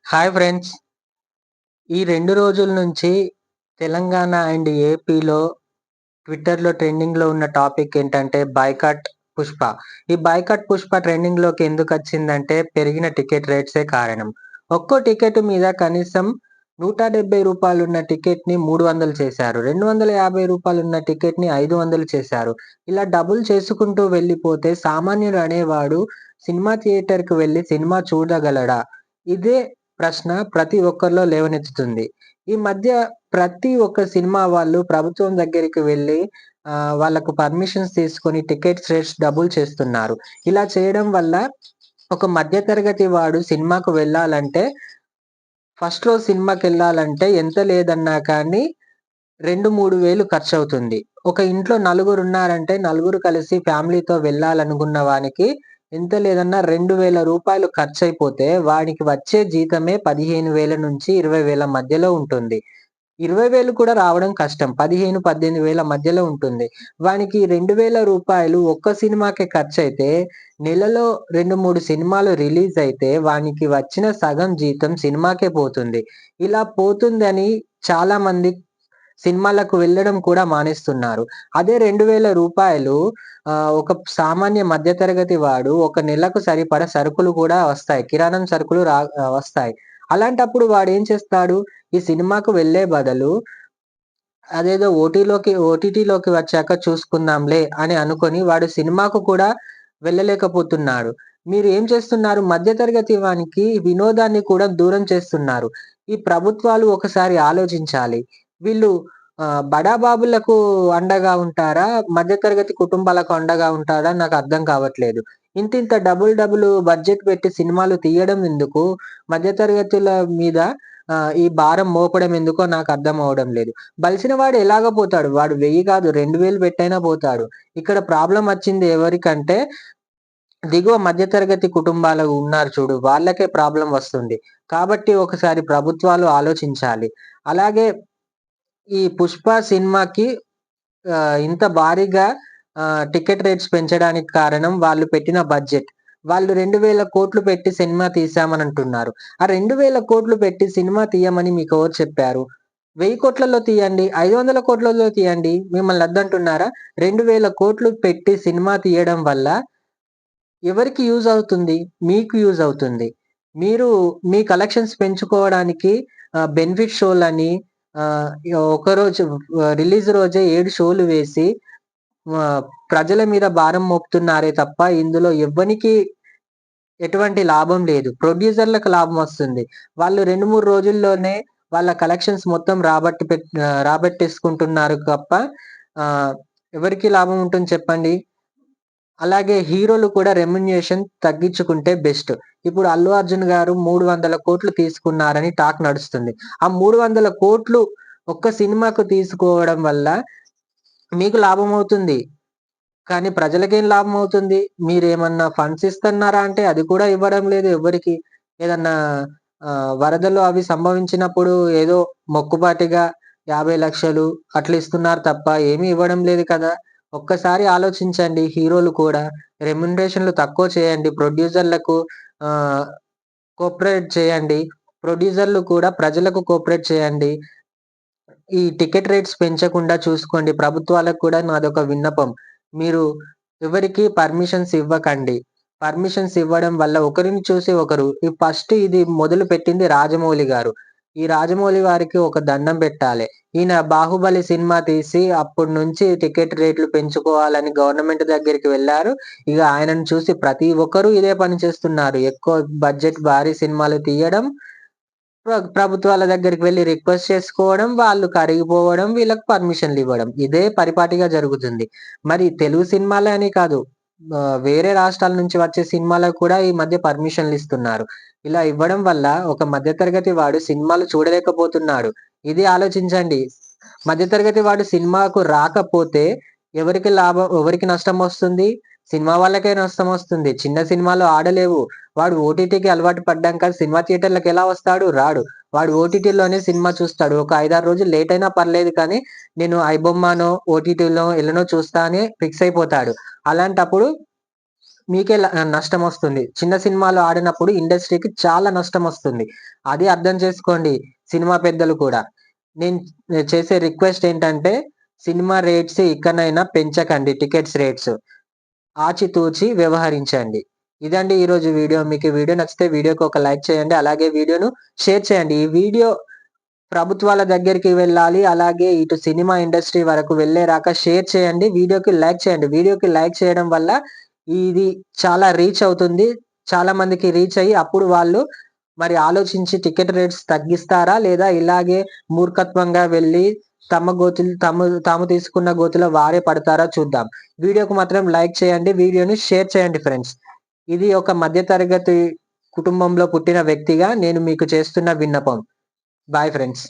Hi friends. ఈ 2 రోజుల నుంచి తెలంగాణ అండ్ ఏపీలో ట్విట్టర్‌లో ట్రెండింగ్‌లో ఉన్న టాపిక్ ఏంటంటే బాయ్‌కాట్ పుష్ప. ఈ బాయ్‌కాట్ పుష్ప ట్రెండింగ్‌లోకి ఎందుకొచ్చిందంటే పెరిగిన టికెట్ రేట్సే కారణం. ఒక్కో టికెట్ మీద కనీసం రూ. 170 ఉన్న టికెట్‌ని 300 చేశారు. రూ. 250 ఉన్న టికెట్‌ని 500 చేశారు. ఇలా డబుల్ చేసుకుంటూ వెళ్ళిపోతే సామాన్యుడు అనేవాడు సినిమా థియేటర్‌కి వెళ్లి సినిమా చూడగలడా? ఇదే ప్రశ్న ప్రతి ఒక్కరిలో లేవనెత్తుతుంది. ఈ మధ్య ప్రతి ఒక్క సినిమా వాళ్ళు ప్రభుత్వం దగ్గరికి వెళ్లి వాళ్ళకు పర్మిషన్స్ తీసుకొని టికెట్స్ రేట్స్ డబుల్ చేస్తున్నారు. ఇలా చేయడం వల్ల ఒక మధ్య తరగతి వాడు సినిమాకు వెళ్ళాలంటే ఫస్ట్ రోజు సినిమాకెళ్ళాలంటే ఎంత లేదన్నా కానీ 2, 3 వేలు ఖర్చవుతుంది. ఒక ఇంట్లో నలుగురున్నారంటే నలుగురు కలిసి ఫ్యామిలీతో వెళ్ళాలనుకున్న వానికి ఎంత లేదన్నా రూ. 2000 ఖర్చయిపోతే వాడికి వచ్చే జీతమే 15,000-20,000 మధ్యలో ఉంటుంది. 20,000 కూడా రావడం కష్టం. 15, 18,000 మధ్యలో ఉంటుంది. వానికి రూ. 2,000 ఒక్క సినిమాకే ఖర్చయితే, నెలలో 2, 3 సినిమాలు రిలీజయితే వానికి వచ్చిన సగం జీతం సినిమాకే పోతుంది. ఇలా పోతుందని చాలామంది సినిమాలకు వెళ్ళడం కూడా మానేస్తున్నారు. అదే రూ. 2,000 ఒక సామాన్య మధ్య తరగతి వాడు ఒక నెలకు సరిపడా సరుకులు కూడా వస్తాయి. కిరాణం సరుకులు వస్తాయి. అలాంటప్పుడు వాడేం చేస్తాడు? ఈ సినిమాకు వెళ్ళే బదులు అదేదో ఓటీటీలోకి వచ్చాక చూసుకుందాంలే అని అనుకోని వాడు సినిమాకు కూడా వెళ్ళలేకపోతున్నాడు. మీరు ఏం చేస్తున్నారు? మధ్య తరగతి వానికి వినోదాన్ని కూడా దూరం చేస్తున్నారు. ఈ ప్రభుత్వాలు ఒకసారి ఆలోచించాలి. వీళ్ళు బడాబాబులకు అండగా ఉంటారా? మధ్య తరగతి కుటుంబాలకు అండగా ఉంటారా? నాకు అర్థం కావట్లేదు. ఇంతింత డబుల్ బడ్జెట్ పెట్టి సినిమాలు తీయడం ఎందుకు? మధ్య తరగతుల మీద ఈ భారం మోపడం ఎందుకో నాకు అర్థం అవ్వడం లేదు. బలిసిన వాడు ఎలాగో పోతాడు. వాడు 1000 కాదు 2000 పెట్టైనా పోతాడు. ఇక్కడ ప్రాబ్లమ్ వచ్చింది ఎవరికంటే దిగువ మధ్య తరగతి కుటుంబాలు ఉన్నారు చూడు, వాళ్ళకే ప్రాబ్లమ్ వస్తుంది. కాబట్టి ఒకసారి ప్రభుత్వాలు ఆలోచించాలి. అలాగే ఈ 'పుష్ప' సినిమాకి ఇంత భారీగా టికెట్ రేట్స్ పెంచడానికి కారణం వాళ్ళు పెట్టిన బడ్జెట్. వాళ్ళు 2,000,00,00,000 పెట్టి సినిమా తీశామనంటున్నారు. ఆ 2,000,00,00,000 పెట్టి సినిమా తీయమని మీకెవరు చెప్పారు? 1000,00,00,000లో తీయండి, 500,00,00,000లో తీయండి. మిమ్మల్ని వద్దంటున్నారా? 2,000,00,00,000 పెట్టి సినిమా తీయడం వల్ల ఎవరికి యూజ్ అవుతుంది? మీకు యూజ్ అవుతుంది. మీరు మీ కలెక్షన్స్ పెంచుకోవడానికి బెనిఫిట్ షోలని ఒకరోజు రిలీజ్ రోజే 7 షోలు వేసి ఆహ్, ప్రజల మీద భారం మోపుతున్నారే తప్ప ఇందులో ఎవ్వనికి ఎటువంటి లాభం లేదు. ప్రొడ్యూసర్‌లకు లాభం వస్తుంది. వాళ్ళు 2, 3 రోజుల్లోనే వాళ్ళ కలెక్షన్స్ మొత్తం రాబట్టేసుకుంటున్నారు తప్ప ఆహ్, ఎవరికి లాభం ఉంటుంది చెప్పండి? అలాగే హీరోలు కూడా రెమ్యునరేషన్ తగ్గించుకుంటే బెస్ట్. ఇప్పుడు 'అల్లు అర్జున్' గారు 300,00,00,000 తీసుకున్నారని టాక్ నడుస్తుంది. ఆ 300,00,00,000 ఒక్క సినిమాకు తీసుకోవడం వల్ల మీకు లాభమవుతుంది. కానీ ప్రజలకేం లాభమవుతుంది? మీరేమన్నా ఫండ్స్ ఇస్తన్నారా అంటే అది కూడా ఇవ్వడం లేదు ఎవ్వరికీ. ఏదన్నా వరదలు అవి సంభవించినప్పుడు ఏదో మొక్కుపాటిగా 50,00,000 అట్లా ఇస్తున్నారు తప్ప ఏమీ ఇవ్వడం లేదు కదా! ఒక్కసారి ఆలోచించండి హీరోలు కూడా. రెమ్యునరేషన్‌లు తక్కువ చేయండి. ప్రొడ్యూసర్‌లకు ఆహ్, కోఆపరేట్ చేయండి. ప్రొడ్యూసర్‌లు కూడా ప్రజలకు కోఆపరేట్ చేయండి. ఈ టికెట్ రేట్స్ పెంచకుండా చూసుకోండి. ప్రభుత్వాలకు కూడా నాదొక విన్నపం. మీరు ఎవరికీ పర్మిషన్స్ ఇవ్వకండి. పర్మిషన్స్ ఇవ్వడం వల్ల ఒకరిని చూసి ఒకరు ఫస్ట్ ఇది మొదలుపెట్టింది రాజమౌళి గారు. ఈ రాజమౌళి వారికి ఒక దండం పెట్టాలె. ఈయన 'బాహుబలి' సినిమా తీసి అప్పటి నుంచి టికెట్ రేట్లు పెంచుకోవాలని గవర్నమెంట్ దగ్గరికి వెళ్లారు. ఇగ ఆయనను చూసి ప్రతి ఒక్కరు ఇదే పని చేస్తున్నారు. ఎక్కువ బడ్జెట్ భారీ సినిమాలు తీయడం, ప్రభుత్వాల దగ్గరికి వెళ్లి రిక్వెస్ట్ చేసుకోవడం, వాళ్ళు కరిగిపోవడం, వీళ్ళకి పర్మిషన్‌లివ్వడం. ఇదే పరిపాటిగా జరుగుతుంది. మరి తెలుగు సినిమాలే అని కాదు. వేరే రాష్ట్రాల నుంచి వచ్చే సినిమాలకు కూడా ఈ మధ్య పర్మిషన్‌లిస్తున్నారు. ఇలా ఇవ్వడం వల్ల ఒక మధ్య తరగతి వాడు సినిమాలు చూడలేకపోతున్నాడు. ఇది ఆలోచించండి. మధ్య తరగతి వాడు సినిమాకు రాకపోతే ఎవరికి నష్టమొస్తుంది? సినిమా వాళ్ళకే నష్టమొస్తుంది. చిన్న సినిమాలు ఆడలేవు. వాడు ఓటీటీకి అలవాటు పడ్డాంక సినిమా థియేటర్‌లకెలా వస్తాడు? రాడు. వాడు ఓటీటీలోనే సినిమా చూస్తాడు. ఒక 5, 6 రోజులు లేట్ అయినా పర్లేదు కానీ, నేను ఐబొమ్మనో, ఓటీటీలో ఎల్లనో చూస్తా అని ఫిక్స్ అయిపోతాడు. అలాంటప్పుడు మీకే నష్టమొస్తుంది. చిన్న సినిమాలు ఆడినప్పుడు ఇండస్ట్రీకి చాలా నష్టమొస్తుంది. అది అర్థం చేసుకోండి సినిమా పెద్దలు కూడా. నేను చేసే రిక్వెస్ట్ ఏంటంటే సినిమా రేట్స్ ఇకనైనా పెంచకండి టికెట్స్ రేట్స్. ఆచితూచి వ్యవహరించండి. ఇదండి ఈరోజు వీడియో. మీకు ఈ వీడియో నచ్చితే వీడియోకి ఒక లైక్ చేయండి. అలాగే వీడియోను షేర్ చేయండి. ఈ వీడియో ప్రభుత్వాల దగ్గరికి వెళ్ళాలి. అలాగే ఇటు సినిమా ఇండస్ట్రీ వరకు వెళ్ళేరాక షేర్ చేయండి. వీడియోకి లైక్ చేయండి. వీడియోకి లైక్ చేయడం వల్ల ఇది చాలా రీచ్ అవుతుంది. చాలా మందికి రీచ్ అయ్యి అప్పుడు వాళ్ళు మరి ఆలోచించి టికెట్ రేట్స్ తగ్గిస్తారా? లేదా ఇలాగే మూర్ఖత్వంగా వెళ్ళి తాము తీసుకున్న గోతిలో వారే పడతారా చూద్దాం. వీడియోకి మాత్రం లైక్ చేయండి. వీడియోని షేర్ చేయండి ఫ్రెండ్స్. ఇది ఒక మధ్య తరగతి కుటుంబంలో పుట్టిన వ్యక్తిగా నేను మీకు చేస్తున్న విన్నపం. Bye friends.